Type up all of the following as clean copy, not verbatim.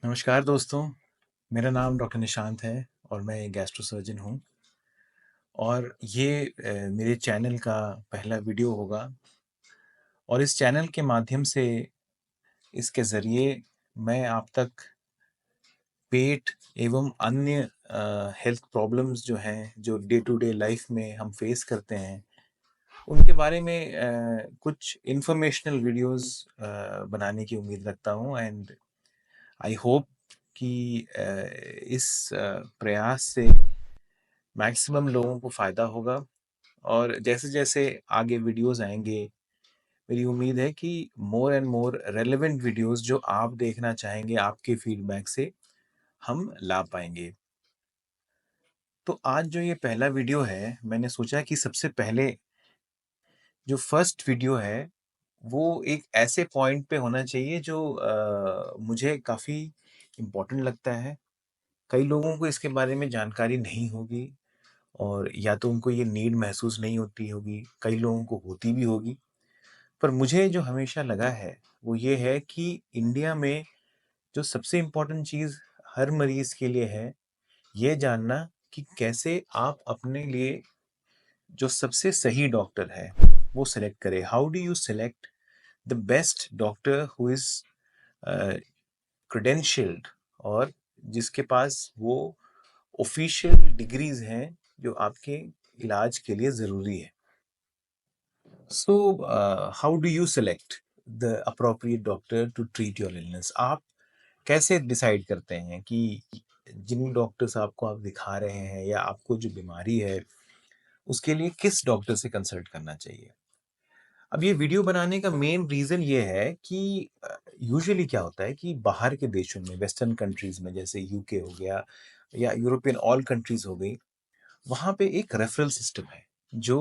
नमस्कार दोस्तों, मेरा नाम डॉक्टर निशांत है और मैं एक गैस्ट्रो सर्जन हूँ और ये मेरे चैनल का पहला वीडियो होगा और इस चैनल के माध्यम से इसके ज़रिए मैं आप तक पेट एवं अन्य हेल्थ प्रॉब्लम्स जो हैं, जो डे टू डे लाइफ में हम फेस करते हैं, उनके बारे में कुछ इन्फॉर्मेशनल वीडियोस बनाने की उम्मीद रखता हूँ एंड आई होप कि इस प्रयास से मैक्सिमम लोगों को फ़ायदा होगा और जैसे-जैसे आगे वीडियोज़ आएँगे, मेरी उम्मीद है कि more and more relevant videos जो आप देखना चाहेंगे, आपके फीडबैक से हम ला पाएँगे। तो आज जो ये पहला वीडियो है, मैंने सोचा कि सबसे पहले जो फर्स्ट वीडियो है, वो एक ऐसे पॉइंट पे होना चाहिए जो मुझे काफ़ी इम्पोर्टेंट लगता है। कई लोगों को इसके बारे में जानकारी नहीं होगी और या तो उनको ये नीड महसूस नहीं होती होगी, कई लोगों को होती भी होगी। पर मुझे जो हमेशा लगा है, वो ये है कि इंडिया में जो सबसे इम्पोर्टेंट चीज़ हर मरीज़ के लिए है, ये जानना कि कैसे आप अपने लिए जो सबसे सही डॉक्टर है, वो सेलेक्ट करें। How do you select the best doctor who is a, credentialed और जिसके पास वो ऑफ़िशियल डिग्रीज़ हैं, जो आपके इलाज के लिए ज़रूरी है। So, how do you select the appropriate doctor to treat your illness? आप कैसे डिसाइड करते हैं कि जिन डॉक्टर साहब को आप दिखा रहे हैं या आपको जो बीमारी है, उसके लिए किस डॉक्टर से कंसल्ट करना चाहिए? अब ये वीडियो बनाने का मेन रीज़न ये है कि यूजुअली क्या होता है कि बाहर के देशों में, वेस्टर्न कंट्रीज़ में जैसे यूके हो गया या यूरोपियन ऑल कंट्रीज़ हो गई, वहाँ पे एक रेफरल सिस्टम है जो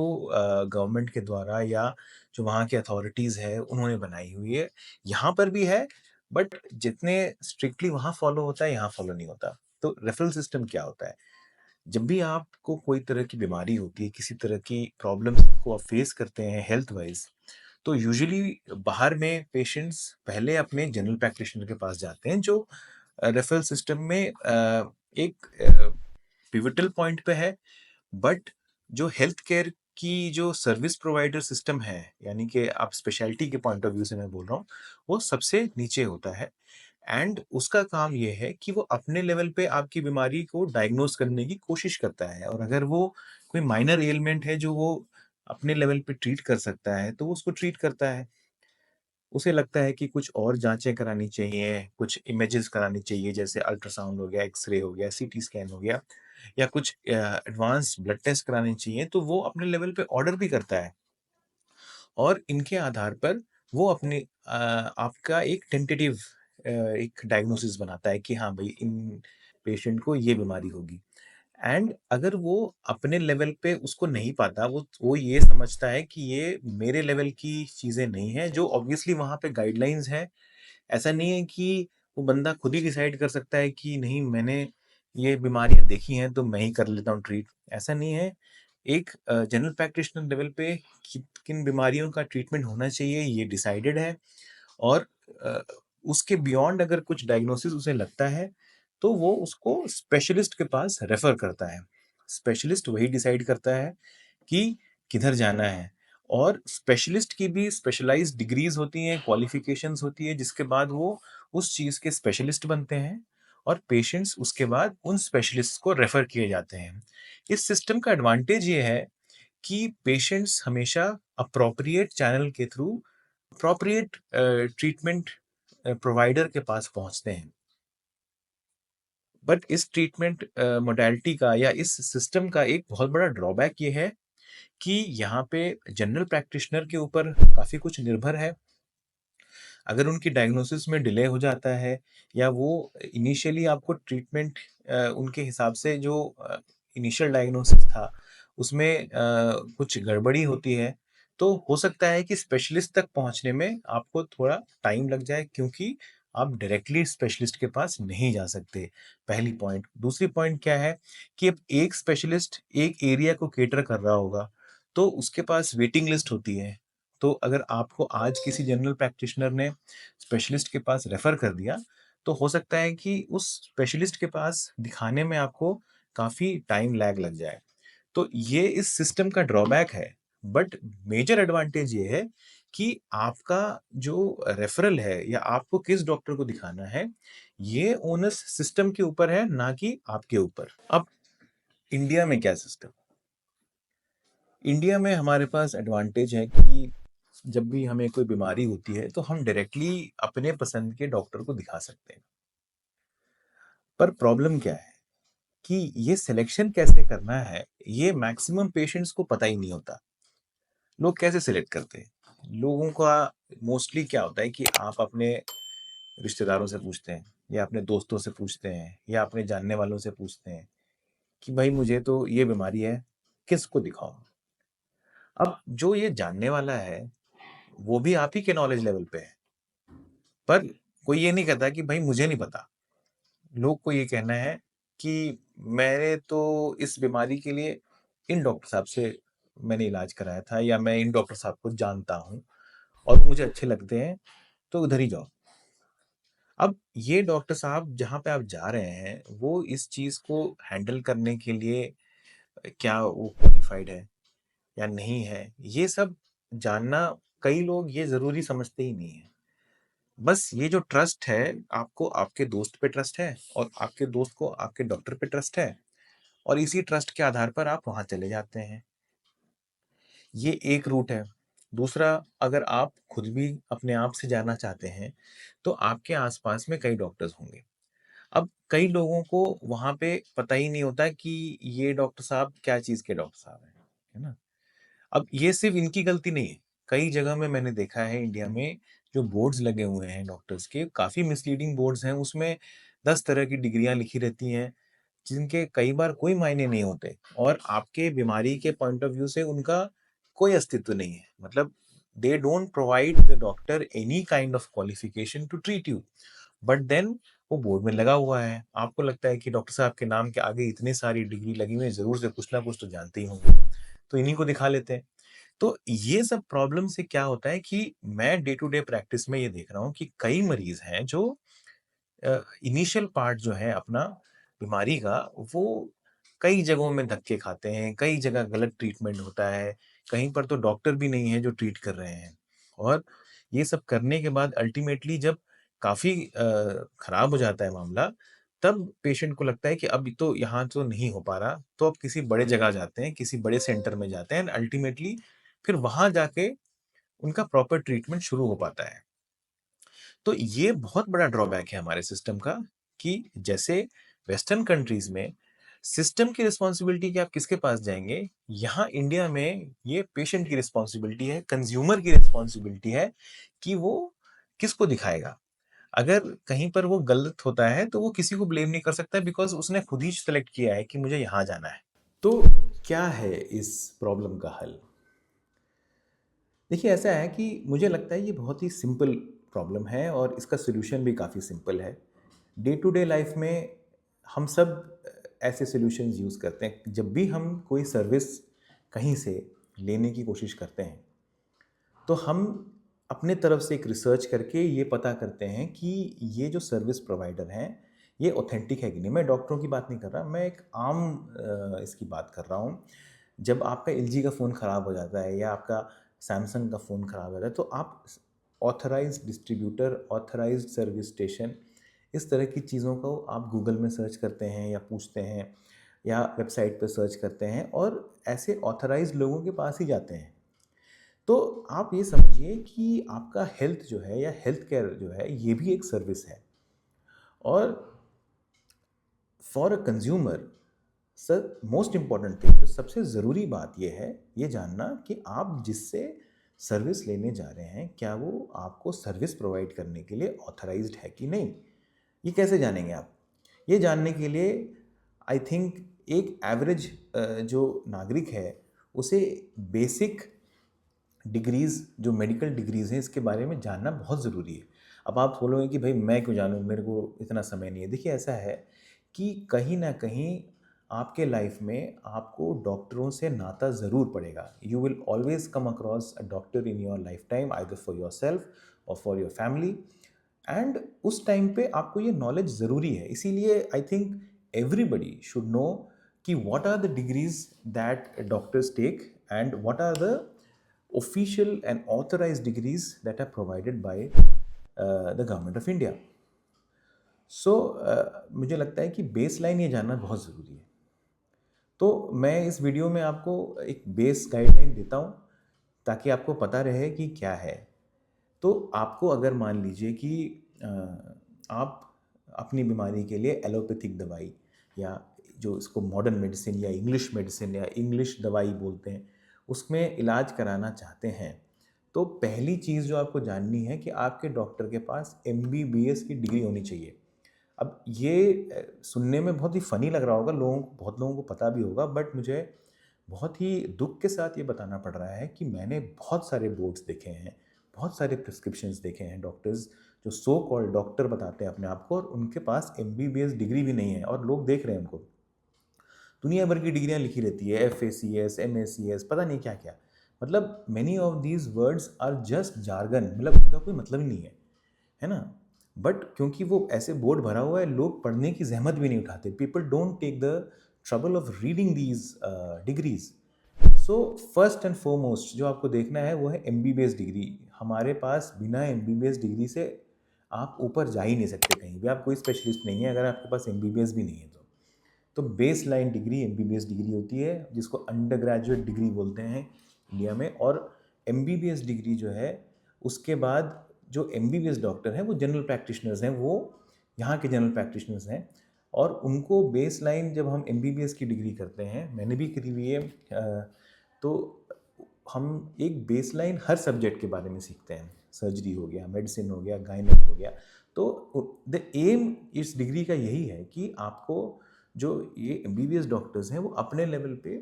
गवर्नमेंट के द्वारा या जो वहाँ की अथॉरिटीज़ है उन्होंने बनाई हुई है। यहाँ पर भी है बट जितने स्ट्रिक्टली वहाँ फॉलो होता है यहाँ फॉलो नहीं होता। तो रेफरल सिस्टम क्या होता है? जब भी आपको कोई तरह की बीमारी होती है, किसी तरह की प्रॉब्लम्स को आप फेस करते हैं हेल्थ वाइज़, तो यूजुअली बाहर में पेशेंट्स पहले अपने जनरल प्रैक्टिशनर के पास जाते हैं जो रेफरल सिस्टम में एक पिवटल पॉइंट पे है। बट जो हेल्थ केयर की जो सर्विस प्रोवाइडर सिस्टम है, यानी कि आप स्पेशलिटी के पॉइंट ऑफ व्यू से मैं बोल रहा हूँ, वो सबसे नीचे होता है एंड उसका काम ये है कि वो अपने लेवल पे आपकी बीमारी को डायग्नोज करने की कोशिश करता है और अगर वो कोई माइनर एलिमेंट है जो वो अपने लेवल पे ट्रीट कर सकता है, तो वो उसको ट्रीट करता है। उसे लगता है कि कुछ और जाँचें करानी चाहिए, कुछ इमेजेस करानी चाहिए जैसे अल्ट्रासाउंड हो गया, एक्स-रे हो गया, सीटी स्कैन हो गया या कुछ एडवांस ब्लड टेस्ट कराने चाहिए, तो वो अपने लेवल पे ऑर्डर भी करता है और इनके आधार पर वो अपने आपका एक टेंटेटिव एक डायग्नोसिस बनाता है कि हाँ, भई इन पेशेंट को ये बीमारी होगी। एंड अगर वो अपने लेवल पे उसको नहीं पाता, वो ये समझता है कि ये मेरे लेवल की चीज़ें नहीं हैं, जो ऑब्वियसली वहाँ पे गाइडलाइंस हैं। ऐसा नहीं है कि वो बंदा खुद ही डिसाइड कर सकता है कि नहीं मैंने ये बीमारियाँ देखी हैं तो मैं ही कर लेता हूँ ट्रीट, ऐसा नहीं है। एक जनरल प्रैक्टिशनर लेवल पे किन बीमारियों का ट्रीटमेंट होना चाहिए ये डिसाइडेड है और अ, उसके बियॉन्ड अगर कुछ डायग्नोसिस उसे लगता है, तो वो उसको स्पेशलिस्ट के पास रेफ़र करता है। स्पेशलिस्ट वही डिसाइड करता है कि किधर जाना है और स्पेशलिस्ट की भी स्पेशलाइज़्ड डिग्रीज़ होती हैं, क्वालिफ़िकेशंस होती है, जिसके बाद वो उस चीज़ के स्पेशलिस्ट बनते हैं और पेशेंट्स उसके बाद उन स्पेशलिस्ट को रेफ़र किए जाते हैं। इस सिस्टम का एडवांटेज ये है कि पेशेंट्स हमेशा एप्रोप्रिएट चैनल के थ्रू एप्रोप्रिएट ट्रीटमेंट प्रोवाइडर के पास पहुँचते हैं। बट इस ट्रीटमेंट मोडालिटी का या इस सिस्टम का एक बहुत बड़ा ड्रॉबैक ये है कि यहाँ पे जनरल प्रैक्टिशनर के ऊपर काफ़ी कुछ निर्भर है। अगर उनकी डायग्नोसिस में डिले हो जाता है या वो इनिशियली आपको ट्रीटमेंट उनके हिसाब से जो इनिशियल डायग्नोसिस था उसमें कुछ गड़बड़ी होती है, तो हो सकता है कि स्पेशलिस्ट तक पहुँचने में आपको थोड़ा टाइम लग जाए क्योंकि आप डायरेक्टली स्पेशलिस्ट के पास नहीं जा सकते, पहली पॉइंट। दूसरी पॉइंट क्या है कि अब एक स्पेशलिस्ट एक एरिया को कैटर कर रहा होगा, तो उसके पास वेटिंग लिस्ट होती है। तो अगर आपको आज किसी जनरल प्रैक्टिशनर ने स्पेशलिस्ट के पास रेफ़र कर दिया, तो हो सकता है कि उस स्पेशलिस्ट के पास दिखाने में आपको काफ़ी टाइम लैग लग जाए। तो ये इस सिस्टम का ड्रॉबैक है। बट मेजर एडवांटेज ये है कि आपका जो रेफरल है या आपको किस डॉक्टर को दिखाना है, ये ओनस सिस्टम के ऊपर है, ना कि आपके ऊपर। अब इंडिया में क्या सिस्टम? इंडिया में हमारे पास एडवांटेज है कि जब भी हमें कोई बीमारी होती है, तो हम डायरेक्टली अपने पसंद के डॉक्टर को दिखा सकते हैं। पर प्रॉब्लम क्या है कि ये सिलेक्शन कैसे करना है, ये मैक्सिमम पेशेंट्स को पता ही नहीं होता। लोग कैसे सिलेक्ट करते हैं? लोगों का मोस्टली क्या होता है कि आप अपने रिश्तेदारों से पूछते हैं या अपने दोस्तों से पूछते हैं या अपने जानने वालों से पूछते हैं कि भाई मुझे तो ये बीमारी है, किसको दिखाऊं? अब जो ये जानने वाला है, वो भी आप ही के नॉलेज लेवल पे है, पर कोई ये नहीं कहता कि भाई मुझे नहीं पता। लोग को ये कहना है कि मैंने तो इस बीमारी के लिए इन डॉक्टर साहब से मैंने इलाज कराया था या मैं इन डॉक्टर साहब को जानता हूँ और वो मुझे अच्छे लगते हैं, तो उधर ही जाओ। अब ये डॉक्टर साहब जहाँ पे आप जा रहे हैं, वो इस चीज़ को हैंडल करने के लिए क्या वो क्वालिफ़ाइड है या नहीं है, ये सब जानना कई लोग ये ज़रूरी समझते ही नहीं हैं। बस ये जो ट्रस्ट है, आपको आपके दोस्त पे ट्रस्ट है और आपके दोस्त को आपके डॉक्टर पे ट्रस्ट है और इसी ट्रस्ट के आधार पर आप वहाँ चले जाते हैं। ये एक रूट है। दूसरा, अगर आप खुद भी अपने आप से जानना चाहते हैं, तो आपके आस-पास में कई डॉक्टर्स होंगे। अब कई लोगों को वहाँ पे पता ही नहीं होता कि ये डॉक्टर साहब क्या चीज़ के डॉक्टर साहब हैं, है ना? अब ये सिर्फ़ इनकी गलती नहीं है। कई जगह में मैंने देखा है इंडिया में जो बोर्ड्स लगे हुए हैं डॉक्टर्स के, काफ़ी मिसलीडिंग बोर्ड्स हैं। उसमें 10 तरह की डिग्रियाँ लिखी रहती हैं, जिनके कई बार कोई मायने नहीं होते और आपके बीमारी के पॉइंट ऑफ व्यू से उनका कोई अस्तित्व नहीं है। मतलब they don't provide the doctor any kind of qualification to treat you. But then वो बोर्ड में लगा हुआ है। आपको लगता है कि डॉक्टर साहब के नाम के आगे इतनी सारी डिग्री लगी हुई है, ज़रूर से कुछ ना कुछ तो जानते ही होंगे। तो इन्हीं को दिखा लेते हैं। तो ये सब प्रॉब्लम से क्या होता है कि मैं डे टू डे प्रैक्टिस में ये देख रहा हूँ कि कई मरीज़ हैं जो इनिशियल पार्ट जो है अपना बीमारी का, वो कई जगहों में धक्के खाते हैं, कई जगह गलत ट्रीटमेंट होता है, कहीं पर तो डॉक्टर भी नहीं है जो ट्रीट कर रहे हैं। और ये सब करने के बाद अल्टीमेटली जब काफ़ी खराब हो जाता है मामला, तब पेशेंट को लगता है कि अब तो यहाँ तो नहीं हो पा रहा, तो अब किसी बड़े जगह जाते हैं, किसी बड़े सेंटर में जाते हैं एंड अल्टीमेटली फिर वहाँ जाके उनका प्रॉपर ट्रीटमेंट शुरू हो पाता है। तो ये बहुत बड़ा ड्रॉबैक है हमारे सिस्टम का कि जैसे वेस्टर्न कंट्रीज में सिस्टम की रिस्पॉन्सिबिलिटी कि आप किसके पास जाएंगे, यहाँ इंडिया में ये पेशेंट की रिस्पॉन्सिबिलिटी है, कंज्यूमर की रिस्पॉन्सिबिलिटी है कि वो किसको दिखाएगा। अगर कहीं पर वो गलत होता है तो वो किसी को ब्लेम नहीं कर सकता बिकॉज उसने खुद ही सेलेक्ट किया है कि मुझे यहाँ जाना है। तो क्या है इस प्रॉब्लम का हल? देखिए, ऐसा है कि मुझे लगता है ये बहुत ही सिंपल प्रॉब्लम है और इसका सॉल्यूशन भी काफ़ी सिंपल है। डे टू डे लाइफ में हम सब ऐसे सॉल्यूशंस यूज़ करते हैं। जब भी हम कोई सर्विस कहीं से लेने की कोशिश करते हैं, तो हम अपने तरफ से एक रिसर्च करके ये पता करते हैं कि ये जो सर्विस प्रोवाइडर हैं, ये ऑथेंटिक है कि नहीं। मैं डॉक्टरों की बात नहीं कर रहा, मैं एक आम इसकी बात कर रहा हूँ। जब आपका एलजी का फ़ोन ख़राब हो जाता है या आपका सैमसंग का फ़ोन ख़राब हो जाता है, तो आप authorised distributor, authorised service station, इस तरह की चीज़ों को आप गूगल में सर्च करते हैं या पूछते हैं या वेबसाइट पे सर्च करते हैं और ऐसे ऑथराइज्ड लोगों के पास ही जाते हैं। तो आप ये समझिए कि आपका हेल्थ जो है या हेल्थ केयर जो है, ये भी एक सर्विस है। और for a consumer, sir most important thing, जो सबसे ज़रूरी बात ये है, ये जानना कि आप जिससे सर्विस लेने जा रहे हैं, क्या वो आपको सर्विस प्रोवाइड करने के लिए ऑथराइज्ड है कि नहीं। ये कैसे जानेंगे आप? ये जानने के लिए आई थिंक एक एवरेज जो नागरिक है, उसे बेसिक डिग्रीज़, जो मेडिकल डिग्रीज़ हैं, इसके बारे में जानना बहुत ज़रूरी है। अब आप बोलोगे कि भाई मैं क्यों जानूँ, मेरे को इतना समय नहीं है। देखिए, ऐसा है कि कहीं न कहीं आपके लाइफ में आपको डॉक्टरों से नाता ज़रूर पड़ेगा। You will always come across a doctor in your lifetime, either for yourself or for your family. And उस टाइम पे आपको ये नॉलेज ज़रूरी है। इसीलिए I think everybody should know कि what are the degrees that doctors take and what are the official and authorised degrees that are provided by the government of India. So मुझे लगता है कि बेस लाइन ये जानना बहुत ज़रूरी है। तो मैं इस वीडियो में आपको एक बेस गाइडलाइन देता हूँ ताकि आपको पता रहे कि क्या है। तो आपको अगर मान लीजिए कि अ, आप अपनी बीमारी के लिए एलोपैथिक दवाई या जो इसको मॉडर्न मेडिसिन या इंग्लिश मेडिसिन या इंग्लिश दवाई बोलते हैं, उसमें इलाज कराना चाहते हैं, तो पहली चीज़ जो आपको जाननी है कि आपके डॉक्टर के पास एमबीबीएस की डिग्री होनी चाहिए। अब ये सुनने में बहुत ही फ़नी लग रहा होगा, लोगों को बहुत लोगों को पता भी होगा, बट मुझे बहुत ही दुःख के साथ ये बताना पड़ रहा है कि मैंने बहुत सारे बोर्ड्स देखे हैं, बहुत सारे प्रिस्क्रिप्शंस देखे हैं, डॉक्टर्स जो सो कॉल्ड डॉक्टर बताते हैं अपने आप को और उनके पास एमबीबीएस डिग्री भी नहीं है और लोग देख रहे हैं उनको। दुनिया भर की डिग्रियाँ लिखी रहती है, एफएसीएस, एमएसीएस, पता नहीं क्या-क्या। मतलब many of these words are just jargon, मतलब उनका कोई मतलब ही नहीं है ना? बट क्योंकि वो ऐसे बोर्ड भरा हुआ है, लोग पढ़ने की ज़हमत भी नहीं उठाते। People don't take the trouble of reading these degrees. So first and foremost जो आपको देखना है वो है एमबीबीएस डिग्री। हमारे पास बिना एमबीबीएस डिग्री से आप ऊपर जा ही नहीं सकते कहीं भी। आप कोई स्पेशलिस्ट नहीं है अगर आपके पास एमबीबीएस भी नहीं है तो base line degree MBBS degree होती है जिसको अंडर ग्रेजुएट डिग्री बोलते हैं इंडिया में। और एमबीबीएस डिग्री जो है उसके बाद जो एमबीबीएस डॉक्टर हैं वो जनरल प्रैक्टिशनर्स हैं, वो यहाँ के जनरल प्रैक्टिशनर्स हैं और उनको बेस लाइन जब हम एमबीबीएस की डिग्री करते हैं, मैंने भी करी हुई है, तो हम एक बेस लाइन हर सब्जेक्ट के बारे में सीखते हैं। सर्जरी हो गया, मेडिसिन हो गया, गायनेक हो गया। तो द एम इस डिग्री का यही है कि आपको जो ये एमबीबीएस डॉक्टर्स हैं वो अपने लेवल पे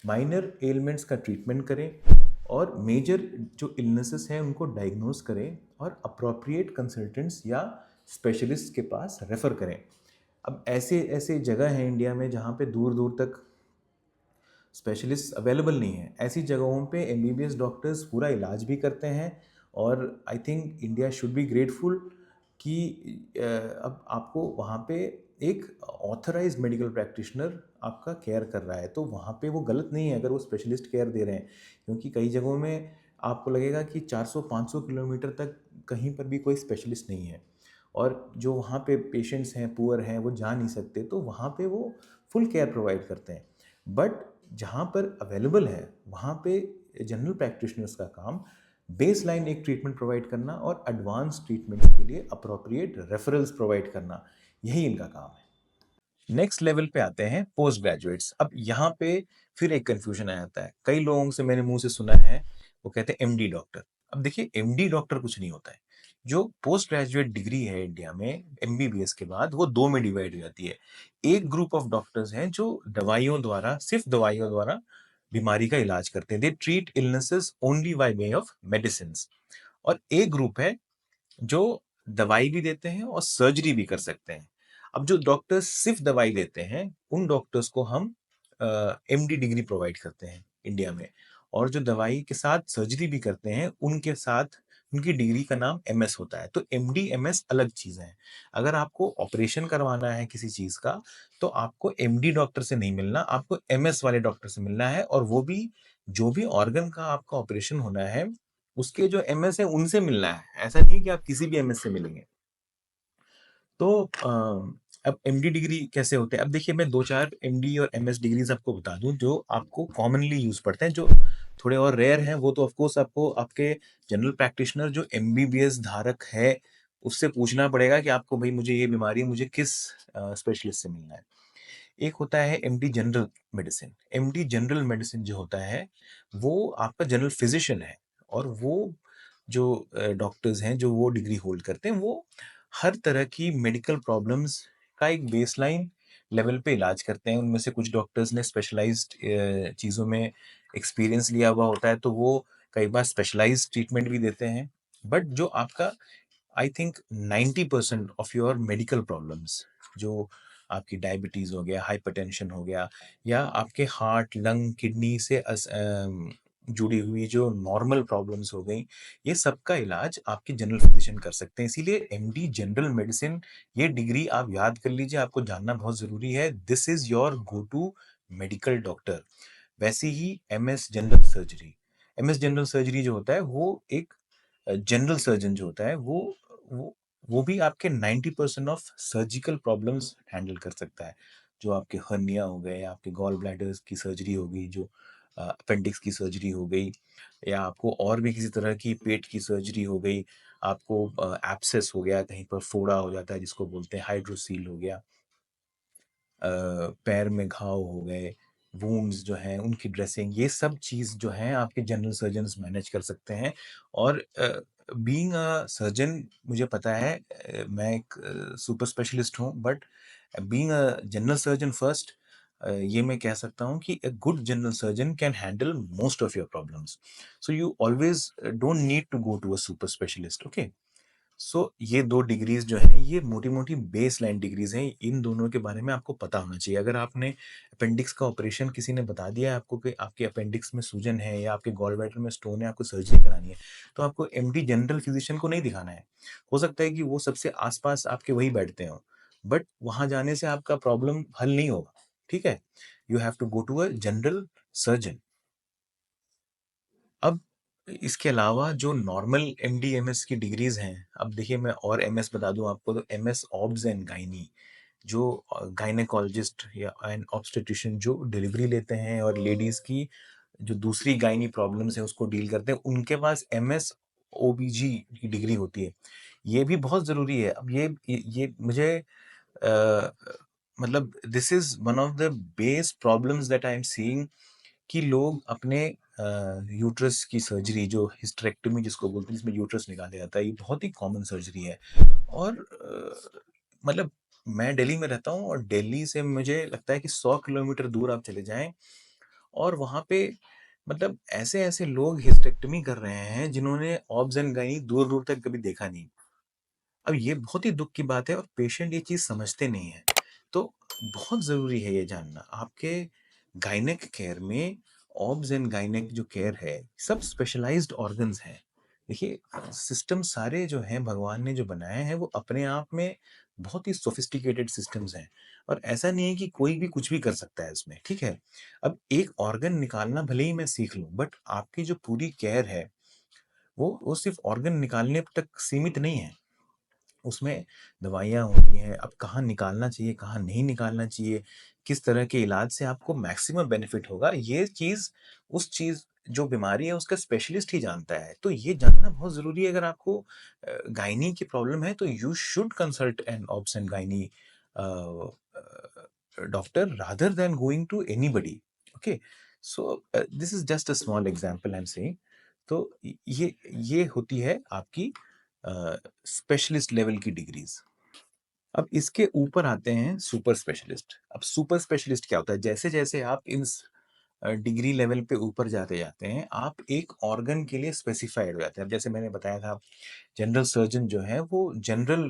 माइनर एलिमेंट्स का ट्रीटमेंट करें और मेजर जो इलनेसेस हैं उनको डायग्नोज करें और अप्रोप्रिएट कंसल्टेंट्स या स्पेशलिस्ट के पास रेफ़र करें। अब ऐसे ऐसे जगह हैं इंडिया में जहाँ पे दूर दूर तक स्पेशलिस्ट अवेलेबल नहीं है। ऐसी जगहों पे एमबीबीएस डॉक्टर्स पूरा इलाज भी करते हैं और I think India should be grateful कि अब आपको वहाँ पे एक ऑथराइज्ड मेडिकल प्रैक्टिशनर आपका केयर कर रहा है, तो वहाँ पे वो गलत नहीं है अगर वो स्पेशलिस्ट केयर दे रहे हैं। क्योंकि कई जगहों में आपको लगेगा कि 400-500 किलोमीटर तक कहीं पर भी कोई स्पेशलिस्ट नहीं है और जो वहाँ पे पेशेंट्स हैं, पुअर हैं, वो जा नहीं सकते, तो वहाँ पे वो फुल केयर प्रोवाइड करते हैं। बट जहाँ पर अवेलेबल है वहाँ पे जनरल प्रैक्टिशनर्स का काम बेस लाइन एक ट्रीटमेंट प्रोवाइड करना और एडवांस ट्रीटमेंट्स के लिए अप्रोप्रिएट रेफरल्स प्रोवाइड करना, यही इनका काम है। नेक्स्ट लेवल पे आते हैं पोस्ट ग्रेजुएट्स। अब यहाँ पे फिर एक कंफ्यूजन आ जाता है। कई लोगों से मेरे मुंह से सुना है, वो कहते हैं एमडी डॉक्टर। अब देखिए एमडी डॉक्टर कुछ नहीं होता है। जो पोस्ट ग्रेजुएट डिग्री है इंडिया में एमबीबीएस के बाद वो दो में डिवाइड हो जाती है। एक ग्रुप ऑफ डॉक्टर्स हैं जो दवाइयों द्वारा, सिर्फ दवाइयों द्वारा बीमारी का इलाज करते हैं। They treat illnesses only by way of medicine. और एक ग्रुप है जो दवाई भी देते हैं और सर्जरी भी कर सकते हैं। अब जो डॉक्टर्स सिर्फ दवाई देते हैं, उन डॉक्टर्स को हम एमडी डिग्री प्रोवाइड करते हैं इंडिया में। और जो दवाई के साथ सर्जरी भी करते हैं, उनके साथ उनकी डिग्री का नाम एमएस होता है। तो एमडी, एमएस अलग चीज़ें हैं। अगर आपको ऑपरेशन करवाना है किसी चीज़ का, तो आपको एमडी डॉक्टर से नहीं मिलना, आपको एमएस वाले डॉक्टर से मिलना है और वो भी जो भी ऑर्गन का आपका ऑपरेशन होना है, उसके जो एमएस है उनसे मिलना है। ऐसा नहीं कि आप किसी भी एमएस से मिलेंगे। तो अब एमडी डिग्री कैसे होते हैं? अब देखिए मैं 2-4 एमडी और एमएस डिग्रीज़ आपको बता दूँ जो आपको कॉमनली यूज़ पड़ते हैं। जो थोड़े और रेयर हैं वो तो ऑफ कोर्स आपको आपके जनरल प्रैक्टिशनर जो एमबीबीएस धारक है, उससे पूछना पड़ेगा कि आपको भई मुझे ये बीमारी है, मुझे किस स्पेशलिस्ट से मिलना है। एक होता है MD general medicine. MD general medicine जो होता है, वो आपका जनरल फिजिशियन है और वो जो डॉक्टर्स हैं, जो वो डिग्री होल्ड करते हैं, वो हर तरह की मेडिकल प्रॉब्लम्स का एक बेसलाइन लेवल पे इलाज करते हैं। उनमें से कुछ डॉक्टर्स ने स्पेशलाइज़्ड चीज़ों में एक्सपीरियंस लिया हुआ होता है, तो वो कई बार स्पेशलाइज़्ड ट्रीटमेंट भी देते हैं। बट जो आपका I think 90% of your medical problems, जो आपकी डायबिटीज़ हो गया, हाइपरटेंशन हो गया या आपके हार्ट, लंग, किडनी से जुड़ी हुई जो नॉर्मल प्रॉब्लम्स हो गई, ये सबका इलाज आपके जनरल फिजिशियन कर सकते हैं। इसीलिए एमडी जनरल मेडिसिन, ये डिग्री आप याद कर लीजिए, आपको जानना बहुत ज़रूरी है। This is your go to medical doctor. वैसे ही MS general surgery, MS general surgery जो होता है वो एक जनरल सर्जन जो होता है वो वो भी आपके 90% ऑफ सर्जिकल प्रॉब्लम्स हैंडल कर सकता है। जो आपके हर्निया हो गए, आपके गॉल ब्लैडर्स की सर्जरी हो गई, जो अपेंडिक्स की सर्जरी हो गई, या आपको और भी किसी तरह की पेट की सर्जरी हो गई, आपको एब्सेस हो गया, कहीं पर फोड़ा हो जाता है जिसको बोलते हैं, हाइड्रोसील हो गया, पैर में घाव हो गए, वुंड्स जो हैं उनकी ड्रेसिंग, ये सब चीज़ जो है आपके जनरल सर्जन्स मैनेज कर सकते हैं। और बीइंग अ सर्जन, मुझे पता है मैं एक सुपर स्पेशलिस्ट हूँ, but being a general surgeon first, ये मैं कह सकता हूँ कि a good general surgeon can handle most of your problems. So you always don't need to go to a super specialist, okay. So ये 2 degrees जो हैं, ये मोटी-मोटी बेसलाइन डिग्रीज़ हैं। इन दोनों के बारे में आपको पता होना चाहिए। अगर आपने अपेंडिक्स का ऑपरेशन, किसी ने बता दिया है आपको कि आपके अपेंडिक्स में सूजन है या आपके गॉल ब्लैडर में स्टोन है, आपको सर्जरी करानी है, तो आपको एमडी जनरल फिजिशियन को नहीं दिखाना है। हो सकता है कि वो सबसे आस-पास आपके वही बैठते हों, बट वहाँ जाने से आपका प्रॉब्लम हल नहीं होगा, ठीक है? You have to go to a general surgeon. अब इसके अलावा जो नॉर्मल एमडी, एमएस की डिग्रीज़ हैं, अब देखिए मैं और एमएस बता दूँ आपको, तो एमएस ऑब्स एंड गायनी, जो गायनेकोलॉजिस्ट या एन ऑब्स्टेट्रिशियन जो डिलीवरी लेते हैं और लेडीज़ की जो दूसरी गायनी प्रॉब्लम्स हैं उसको डील करते हैं, उनके पास एमएस ओबीजी की डिग्री होती है। ये भी बहुत ज़रूरी है। अब ये मुझे अ, मतलब this is one of the base problems that I am seeing, कि लोग अपने यूट्रस की सर्जरी, जो हिस्टेरेक्टोमी जिसको बोलते हैं, जिसमें यूट्रस निकाला जाता है, ये बहुत ही कॉमन सर्जरी है। और मतलब मैं दिल्ली में रहता हूँ, और दिल्ली से मुझे लगता है कि 100 किलोमीटर दूर आप चले जाएँ, और वहाँ पे मतलब ऐसे-ऐसे लोग हिस्टेरेक्टोमी कर रहे हैं जिन्होंने ऑब्स एंड गायनी दूर-दूर तक कभी देखा नहीं। अब ये बहुत ही दुःख की बात है, और पेशेंट ये चीज़ समझते नहीं हैं। तो बहुत ज़रूरी है ये जानना, आपके गायनेक केयर में ऑब्स एंड गायनेक जो केयर है, सब स्पेशलाइज़्ड ऑर्गन्स हैं। देखिए, सिस्टम सारे जो हैं भगवान ने जो बनाए हैं, वो अपने आप में बहुत ही सोफिस्टिकेटेड सिस्टम्स हैं, और ऐसा नहीं है कि कोई भी कुछ भी कर सकता है इसमें, ठीक है? अब एक ऑर्गन निकालना भले ही मैं सीख लूँ, बट आपकी जो पूरी केयर है, वो सिर्फ़ ऑर्गन निकालने तक सीमित नहीं है। उसमें दवाइयाँ होती हैं, अब कहाँ निकालना चाहिए, कहाँ नहीं निकालना चाहिए, किस तरह के इलाज से आपको मैक्सिमम बेनिफिट होगा, ये चीज़, उस चीज़, जो बीमारी है उसका स्पेशलिस्ट ही जानता है। तो ये जानना बहुत ज़रूरी है। अगर आपको गायनी की प्रॉब्लम है, तो you should consult an obs and gynae doctor rather than going to anybody, okay. So this is just a small example I am saying. तो ये होती है आपकी स्पेशलिस्ट लेवल की डिग्रीज। अब इसके ऊपर आते हैं सुपर स्पेशलिस्ट। अब सुपर स्पेशलिस्ट क्या होता है? जैसे जैसे आप इन डिग्री लेवल पे ऊपर जाते जाते हैं, आप एक ऑर्गन के लिए स्पेसिफाइड हो जाते हैं। अब जैसे मैंने बताया था, जनरल सर्जन जो है वो जनरल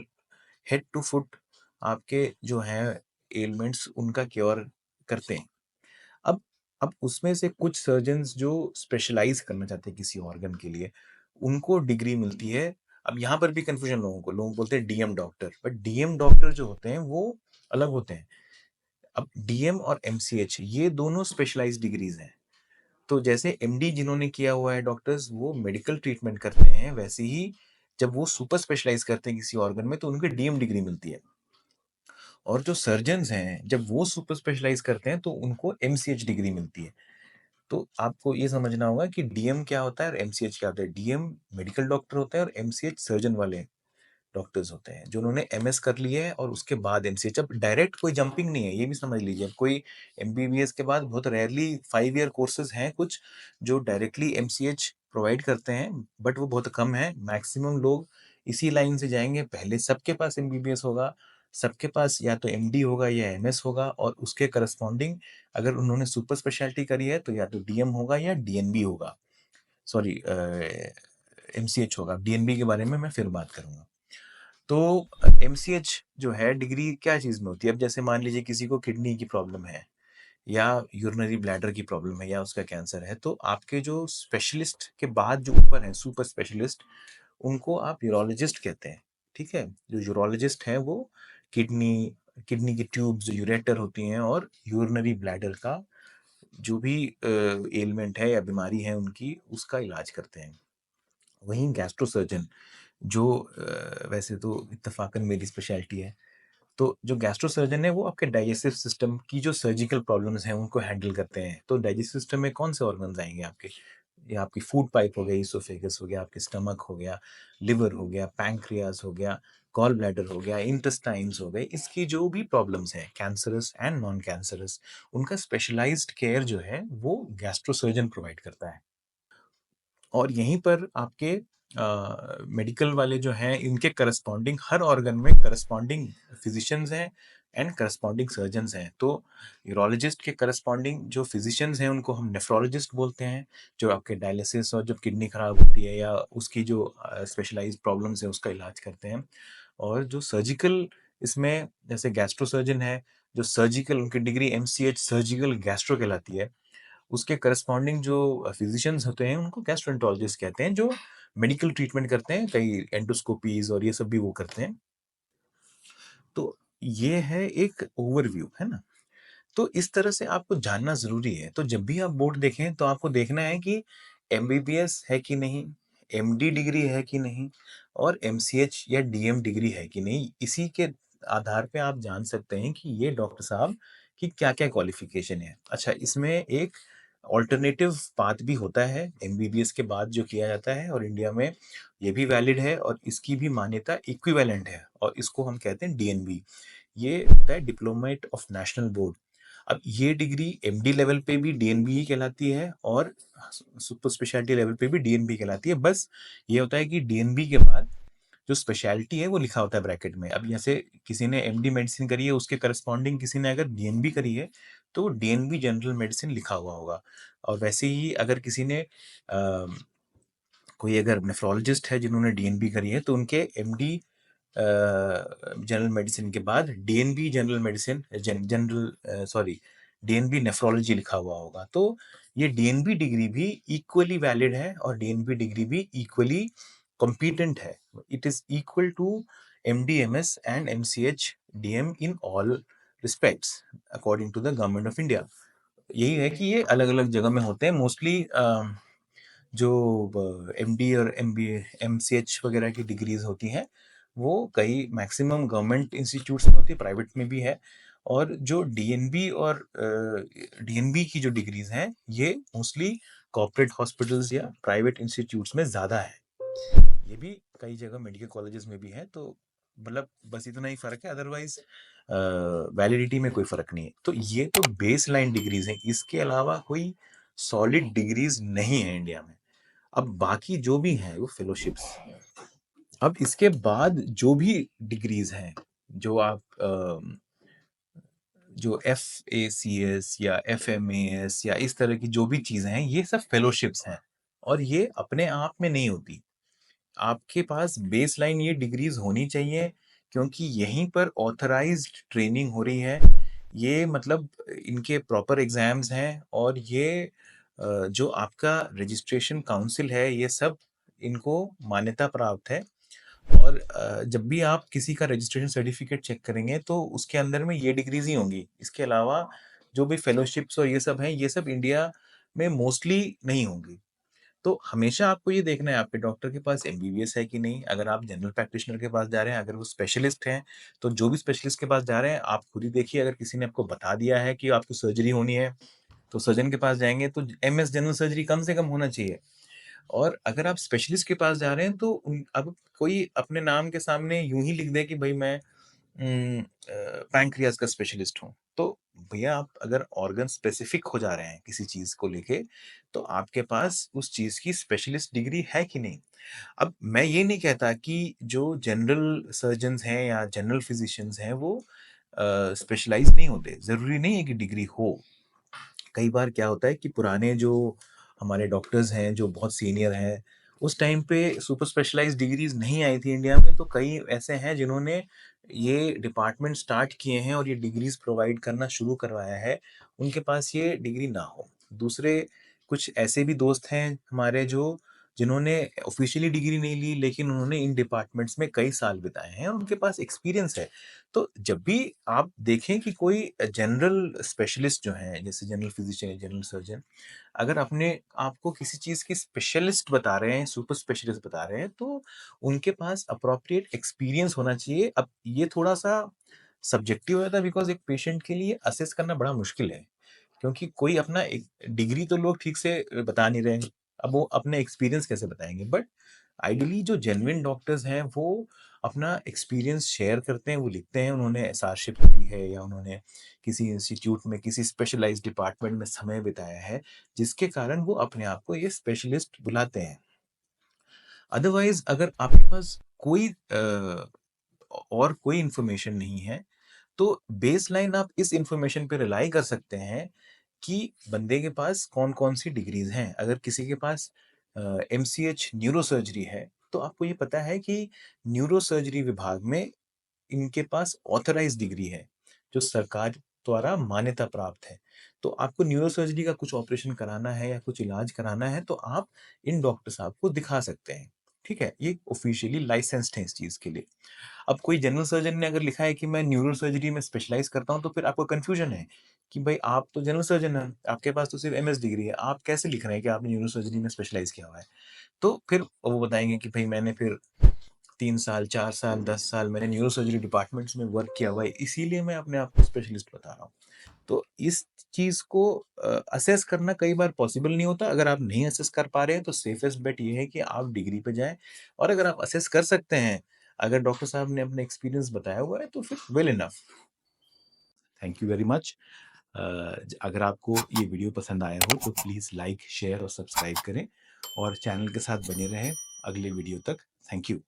हेड टू फुट आपके जो हैं एलिमेंट्स उनका क्योर करते हैं। अब अब उसमें से कुछ सर्जन्स जो स्पेशलाइज़ करना चाहते हैं किसी ऑर्गन के लिए, उनको डिग्री मिलती है। अब यहाँ पर भी कन्फ्यूजन लोगों को, लोग बोलते हैं DM doctor, but DM doctor जो होते हैं वो अलग होते हैं। अब डीएम और एमसीएच, ये दोनों स्पेशलाइज़्ड डिग्रीज़ हैं। तो जैसे एमडी जिन्होंने किया हुआ है डॉक्टर्स, वो मेडिकल ट्रीटमेंट करते हैं, वैसे ही जब वो सुपर स्पेशलाइज़ करते हैं किसी ऑर्गन में, तो उनको डीएम डिग्री मिलती है। और जो सर्जन्स हैं, जब वो सुपर स्पेशलाइज़ करते हैं, तो उनको एमसीएच डिग्री मिलती है। तो आपको ये समझना होगा कि डीएम क्या होता है और एमसीएच क्या होता है। डीएम मेडिकल डॉक्टर होता है, और एमसीएच सर्जन वाले डॉक्टर्स होते हैं, जिन्होंने एमएस कर लिया है और उसके बाद एमसीएच। अब डायरेक्ट कोई जंपिंग नहीं है, ये भी समझ लीजिए। कोई एमबीबीएस के बाद बहुत रेयरली 5 ईयर कोर्सेज़ हैं कुछ, जो डायरेक्टली एमसीएच प्रोवाइड करते हैं, बट वो बहुत कम है। मैक्सिमम लोग इसी लाइन से जाएँगे, पहले सबके पास एमबीबीएस होगा, सबके पास या तो एमडी होगा या एमएस होगा, और उसके करस्पॉन्डिंग अगर उन्होंने सुपर स्पेशलिटी करी है, तो या तो डीएम होगा या डीएनबी होगा। सॉरी, एमसीएच होगा। डीएनबी के बारे में मैं फिर बात करूँगा। तो एमसीएच जो है डिग्री क्या चीज़ में होती है? अब जैसे मान लीजिए किसी को किडनी की प्रॉब्लम है, या यूरिनरी ब्लैडर की प्रॉब्लम है या उसका कैंसर है, तो आपके जो स्पेशलिस्ट के बाद जो ऊपर हैं सुपर स्पेशलिस्ट, उनको आप यूरोलॉजिस्ट कहते हैं, ठीक है? जो यूरोलॉजिस्ट हैं वो किडनी किडनी की ट्यूब्स, जो यूरेटर होती हैं, और यूरिनरी ब्लैडर का जो भी एलिमेंट है या बीमारी है उनकी, उसका इलाज करते हैं। वहीं गैस्ट्रो सर्जन, जो वैसे तो इत्तेफाकन मेरी स्पेशलिटी है, तो जो गैस्ट्रो सर्जन है वो आपके डाइजेस्टिव सिस्टम की जो सर्जिकल प्रॉब्लम्स हैं उनको हैंडल करते हैं। तो डाइजेस्टिव सिस्टम में कौन से ऑर्गन्स आएंगे आपके? ये आपकी फूड पाइप हो गई, इसोफेगस हो गया, आपके स्टमक हो गया, लिवर हो गया, पैंक्रियाज हो गया, गॉल ब्लैडर हो गया, इंटेस्टाइन्स हो गए। इसकी जो भी प्रॉब्लम्स हैं, कैंसरस एंड नॉन कैंसरस, उनका स्पेशलाइज्ड केयर जो है वो गैस्ट्रो सर्जन प्रोवाइड करता है। और यहीं पर आपके मेडिकल वाले जो हैं, इनके करस्पॉन्डिंग हर ऑर्गन में करस्पॉन्डिंग फिजिशियंस हैं एंड करस्पॉन्डिंग सर्जन्स हैं। तो यूरोलॉजिस्ट के करस्पॉन्डिंग जो फिजिशियंस हैं उनको हम नेफ्रोलॉजिस्ट बोलते हैं, जो आपके डायलिसिस और जब किडनी खराब होती है या उसकी जो स्पेशलाइज्ड प्रॉब्लम्स है उसका इलाज करते हैं। और जो सर्जिकल, इसमें जैसे गैस्ट्रो सर्जन है, जो सर्जिकल, उनकी डिग्री एमसीएच सर्जिकल गैस्ट्रो कहलाती है, उसके करस्पॉन्डिंग जो फिजिशियंस होते हैं उनको गैस्ट्रोएंटरोलॉजिस्ट कहते हैं, जो मेडिकल ट्रीटमेंट करते हैं, कई एंडोस्कोपीज और ये सब भी वो करते हैं। तो ये है एक ओवरव्यू, है ना? तो इस तरह से आपको जानना ज़रूरी है। तो जब भी आप बोर्ड देखें तो आपको देखना है कि एमबीबीएस है कि नहीं, एमडी डिग्री है कि नहीं, और एमसीएच या डीएम डिग्री है कि नहीं। इसी के आधार पे आप जान सकते हैं कि ये डॉक्टर साहब की क्या-क्या क्वालिफ़िकेशन है। अच्छा, इसमें एक अल्टरनेटिव पाथ भी होता है एमबीबीएस के बाद जो किया जाता है, और इंडिया में ये भी वैलिड है और इसकी भी मान्यता इक्विवेलेंट है, और इसको हम कहते हैं डीएनबी। ये होता है डिप्लोमेट ऑफ नेशनल बोर्ड। अब ये डिग्री एमडी लेवल पे भी डीएनबी ही कहलाती है और सुपर स्पेशलिटी लेवल पे भी डीएनबी कहलाती है। बस ये होता है कि डीएनबी के बाद जो स्पेशलिटी है वो लिखा होता है ब्रैकेट में। अब जैसे किसी ने एमडी मेडिसिन करी है, उसके करस्पॉन्डिंग किसी ने अगर डीएनबी करी है, तो डीएनबी जनरल मेडिसिन लिखा हुआ होगा। और वैसे ही अगर किसी ने कोई अगर नेफ्रोलॉजिस्ट है जिन्होंने डीएनबी करी है, तो उनके एमडी जनरल मेडिसिन के बाद DNB general medicine general sorry DNB nephrology लिखा हुआ होगा। तो ये डीएनबी डिग्री भी इक्वली वैलिड है और डीएनबी डिग्री भी इक्वली कॉम्पिटेंट है। It is equal to MD MS and MCh DM in all respects according to the government of India. यही है कि ये अलग अलग जगह में होते हैं मोस्टली। जो एमडी और एमबीए एमसीएच वगैरह की डिग्रीज होती हैं, वो कई मैक्सिमम गवर्नमेंट इंस्टीट्यूट्स में होती है, प्राइवेट में भी है। और जो डीएनबी और डीएनबी की जो डिग्रीज हैं, ये मोस्टली कॉर्पोरेट हॉस्पिटल्स या प्राइवेट इंस्टीट्यूट्स में ज़्यादा है। ये भी कई जगह मेडिकल कॉलेजेस में भी है। तो मतलब बस इतना ही फ़र्क है, अदरवाइज वैलिडिटी में कोई फ़र्क नहीं है। तो ये तो बेस लाइन डिग्रीज हैं, इसके अलावा कोई सॉलिड डिग्रीज नहीं है इंडिया में। अब बाकी जो भी हैं वो फेलोशिप्स। अब इसके बाद जो भी डिग्रीज हैं, जो आप जो FACS या FMAS या इस तरह की जो भी चीज़ें हैं, ये सब फेलोशिप्स हैं, और ये अपने आप में नहीं होती। आपके पास बेसलाइन ये डिग्रीज होनी चाहिए, क्योंकि यहीं पर ऑथराइज्ड ट्रेनिंग हो रही है। ये मतलब इनके प्रॉपर एग्जाम्स हैं, और ये जो आपका रजिस्ट्रेशन काउंसिल है, ये सब इनको मान्यता प्राप्त है। और जब भी आप किसी का रजिस्ट्रेशन सर्टिफिकेट चेक करेंगे तो उसके अंदर में ये डिग्रीज ही होंगी। इसके अलावा जो भी फेलोशिप्स और ये सब हैं, ये सब इंडिया में मोस्टली नहीं होंगी। तो हमेशा आपको ये देखना है आपके डॉक्टर के पास एमबीबीएस है कि नहीं। अगर आप जनरल प्रैक्टिशनर के पास जा रहे हैं, अगर वो स्पेशलिस्ट हैं, तो जो भी स्पेशलिस्ट के पास जा रहे हैं आप खुद ही देखिए। अगर किसी ने आपको बता दिया है कि आपको सर्जरी होनी है, तो सर्जन के पास जाएंगे तो एमएस जनरल सर्जरी कम से कम होना चाहिए। और अगर आप स्पेशलिस्ट के पास जा रहे हैं, तो अब कोई अपने नाम के सामने यूं ही लिख दे कि भाई मैं पैंक्रियाज का स्पेशलिस्ट हूँ, तो भैया आप अगर ऑर्गन स्पेसिफिक हो जा रहे हैं किसी चीज को लेके, तो आपके पास उस चीज की स्पेशलिस्ट डिग्री है कि नहीं। अब मैं ये नहीं कहता कि जो जनरल सर्जन्स हैं या जनरल फिजिशियंस हैं वो स्पेशलाइज नहीं होते, जरूरी नहीं है कि डिग्री हो। कई बार क्या होता है कि पुराने जो हमारे डॉक्टर्स हैं जो बहुत सीनियर हैं, उस टाइम पे सुपर स्पेशलाइज्ड डिग्रीज नहीं आई थी इंडिया में, तो कई ऐसे हैं जिन्होंने ये डिपार्टमेंट स्टार्ट किए हैं और ये डिग्रीज़ प्रोवाइड करना शुरू करवाया है, उनके पास ये डिग्री ना हो। दूसरे कुछ ऐसे भी दोस्त हैं हमारे जो जिन्होंने ऑफ़िशियली डिग्री नहीं ली, लेकिन उन्होंने इन डिपार्टमेंट्स में कई साल बिताए हैं और उनके पास एक्सपीरियंस है। तो जब भी आप देखें कि कोई जनरल स्पेशलिस्ट जो हैं, जैसे जनरल फ़िज़िशियन, जनरल सर्जन, अगर अपने आपको किसी चीज़ की स्पेशलिस्ट बता रहे हैं, सुपर स्पेशलिस्ट बता रहे हैं, तो उनके पास एप्रोप्रिएट एक्सपीरियंस होना चाहिए। अब ये थोड़ा-सा सब्जेक्टिव हो जाता है, बिकॉज़ एक पेशेंट के लिए असेस करना बड़ा मुश्किल है, क्योंकि कोई अपना एक डिग्री तो लोग ठीक से बता नहीं रहे हैं। अब वो अपने एक्सपीरियंस कैसे बताएँगे? बट आइडियली जो जेन्युइन डॉक्टर्स हैं, वो अपना एक्सपीरियंस शेयर करते हैं, वो लिखते हैं, उन्होंने एसआरशिप की है या उन्होंने किसी इंस्टीट्यूट में, किसी स्पेशलाइज़्ड डिपार्टमेंट में समय बिताया है, जिसके कारण वो अपने आप को ये स्पेशलिस्ट बुलाते हैं। अदरवाइज़ अगर आपके पास कोई और कोई इन्फॉर्मेशन नहीं है, तो बेसलाइन आप इस इन्फॉर्मेशन पे रिलाई कर सकते हैं कि बंदे के पास कौन-कौन सी डिग्रीज़ हैं। अगर किसी के पास एमसीएच न्यूरोसर्जरी है, तो आपको ये पता है कि न्यूरोसर्जरी विभाग में इनके पास ऑथराइज़्ड डिग्री है, जो सरकार द्वारा मान्यता प्राप्त है। तो आपको न्यूरोसर्जरी का कुछ ऑपरेशन कराना है या कुछ इलाज कराना है, तो आप इन डॉक्टर साहब को दिखा सकते हैं। ठीक है? ये ऑफ़िशियली लाइसेंस्ड हैं इस चीज़ के लिए। अब कोई जनरल सर्जन ने अगर लिखा है कि मैं न्यूरो सर्जरी में स्पेशलाइज़ करता हूँ, तो फिर आपको कन्फ्यूजन है कि भाई आप तो जनरल सर्जन हैं, आपके पास तो सिर्फ एमएस डिग्री है, आप कैसे लिख रहे हैं कि आपने न्यूरो सर्जरी में स्पेशलाइज़ किया हुआ है? तो फिर वो बताएँगे कि भई मैंने फिर 3 साल, 4 साल, 10 साल मैंने न्यूरो सर्जरी डिपार्टमेंट्स में वर्क किया हुआ है, इसीलिए मैं अपने आप को स्पेशलिस्ट बता रहा हूँ। तो इस चीज़ को असेस करना कई बार पॉसिबल नहीं होता। अगर आप नहीं असेस कर पा रहे हैं, तो सेफेस्ट बेट ये है कि आप डिग्री पे जाएँ, और अगर आप असेस कर सकते हैं, अगर डॉक्टर साहब ने अपना एक्सपीरियंस बताया हुआ है, तो फिर well enough. Thank you very much. अगर आपको ये वीडियो पसंद आया हो, तो प्लीज़ लाइक, शेयर और सब्सक्राइब करें और चैनल के साथ बने रहें अगले वीडियो तक। Thank you.